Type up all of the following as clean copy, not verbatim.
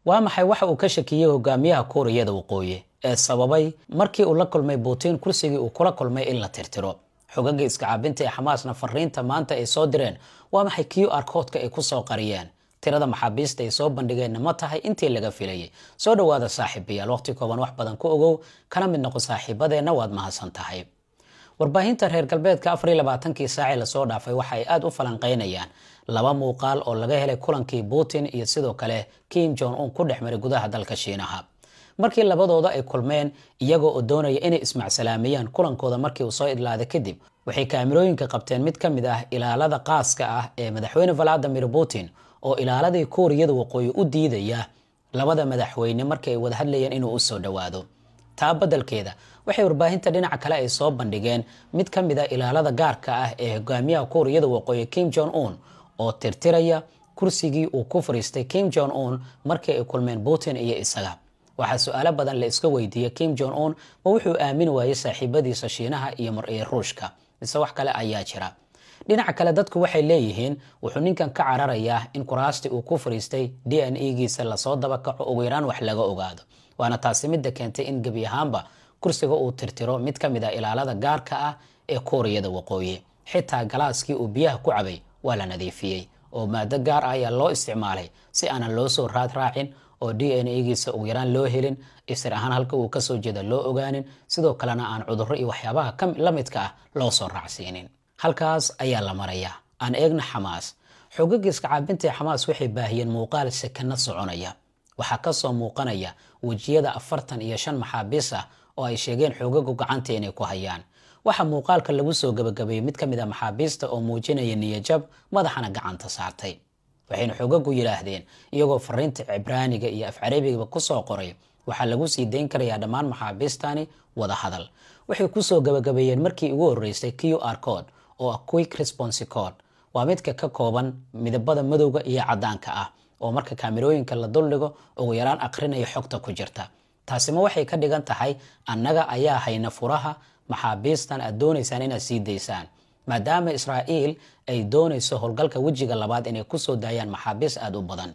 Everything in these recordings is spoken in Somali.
waa maxay waxa uu ka shakiyay hogaamiyaha Kuuriyada Waqooyi ee sababay markii uu la kulmay Putin kursigii uu kula kulmay in la tirtiro xogaga iska caabinta ee Xamaasna fariinta maanta ay soo direen waa maxay QR code-ka ay ku soo qariyeen tirada maxaabiista ay soo bandhigeen ma tahay intii laga filayay soo dhawaada saaxiibayaal waqti kooban wax badan ku ogow kana mid noqo saaxiibadeena waad mahadsan tahay warbaahinta reer galbeedka 24 saac la soo dhaafay waxa ay aad u falanqeynayaan laba muuqaal oo laga helay kulankii Putin iyo sidoo kale Kim Jong Un ku dhexmaray gudaha dalka Shiinaha markii labadooda ay kulmeen iyagoo oo doonaya inay ismaacsalaamiyaan kulankooda markii uu soo idlaaday kadib waxay kaamirooyinka qabteen mid ka mid ah ilaalada qaaska ah ee madaxweyne Vladimir Putin oo ilaaladii Kuuriyada Waqooyi u diidaya labada madaxweyne markii ay wada hadlayeen inuu u soo dhawaado taa badalkeeda waxay warbaahinta dhinaca kale ay soo bandhigeen mid ka mid ah ilaalada gaarka ah ee hogaamiyaha Kuuriyada Waqooyi Kim Jong Un oo tirtiraya kursigii uu ku fariistay Kim Jong Un markii ay kulmeen Putin iyo isaga waxa su'aalo badan la iska weydiiyay Kim Jong Un ma wuxuu aamin waayay saaxiibadiisa Shiinaha iyo mar'ay Ruushka mise wax kale ayaa jira dhinaca kale dadku waxay leeyihiin wuxuu ninkan ka cararayaa in kuraasti uu ku fariistay DNA-giisa la soo daba kaco ugu yaraan wax laga ogaado waana taasi mid keentay in gabi ahaanba kursiga uu tirtiro mid ka mid ah ilaalada gaarka ah ee Kuuriyada Waqooyi xitaa galaaskii uu biyaha ku cabay waa la nadiifiyay oo maado gaar ah ayaa loo isticmaalay si aan loo soo raacin oo DNA-giisa ugu yaraan loo helin isir ahaan halka uu ka soo jeedo loo ogaanin sidoo kalena aan cudurro iyo waxyaabaha la midka ah loo soo raacsiinin halkaas ayaa la marayaa aan eegna Xamaas xogaga iska caabinta ee Xamaas waxay baahiyeen muuqaal sakana soconaya waxa ka soo muuqanaya wajiyada 45 maxaabiis ah oo ay sheegeen xogagu gacanta inay ku hayaan waxa muuqaalka lagu soo gabagabeeyay mid ka mid ah maxaabiista oo muujinaya niyajab madaxana gacanta saartay waxayna xogagu yiraahdeen iyagoo fariinta Cibraaniga iyo af Carabiga ku soo qoray waxa lagu sii deyn karayaa dhammaan maxaabiistani wada hadal waxay ku soo gabagabeeyeen markii ugu horeysay QR code oo quick response code waa mid ka kooban midabada madowga iyo cadaanka ah oo marka kaamirooyinka la duldhigo ugu yaraan aqrinaya xogta ku jirta taasi ma waxay ka dhigan tahay annaga ayaa hayna furaha maxaabiistan aad doonaysaan inaad sii daysaan maadaama Israa'iil ay doonayso howlgalka wajiga labaad inay ku soo daayaan maxaabiis aad u badan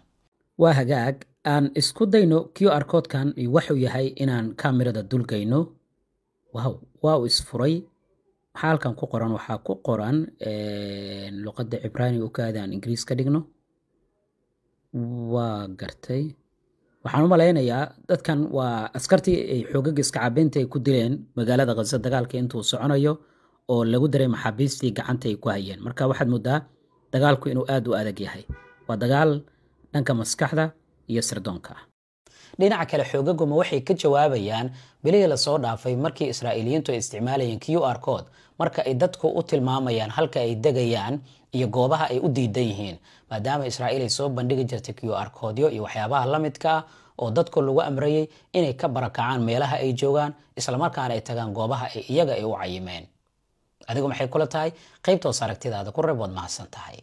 waa hagaag aan isku dayno QR code-kan wuxuu yahay inaan kaamirada dulgayno wow isfuray halkan ku qoran waxa ku qoran luqadda Cibraaniga oo kaadaan Ingiriis ka dhigno waa gartay waxaan u maleynayaa dadkan waa askartii ay xogaga iska caabinta ay ku dileen magaalada Gaza dagaalka intuu soconayo oo lagu daray maxaabiistii gacanta ay ku hayeen marka waxaad moodaa dagaalku inuu aad u adag yahay waa dagaal dhanka maskaxda iyo sirdoonka dhinaca kale xogagu ma waxay ka jawaabayaan bilihii la soo dhaafay markii Israa'iiliyiintu ay isticmaalayeen QR code marka ay dadku u tilmaamayaan halka ay degayaan iyo goobaha ay u diidan yihiin maadaama Israa'iil ay soo bandhigi jirtay QR code iyo waxyaabaha la midka ah oo dadku lagu amrayay inay ka barakacaan meelaha ay joogaan isla markaana ay tagaan goobaha ay iyaga ay u cayimeen adigu maxay kula tahay qaybtoos aragtidaada ku reeb wad mahadsan tahay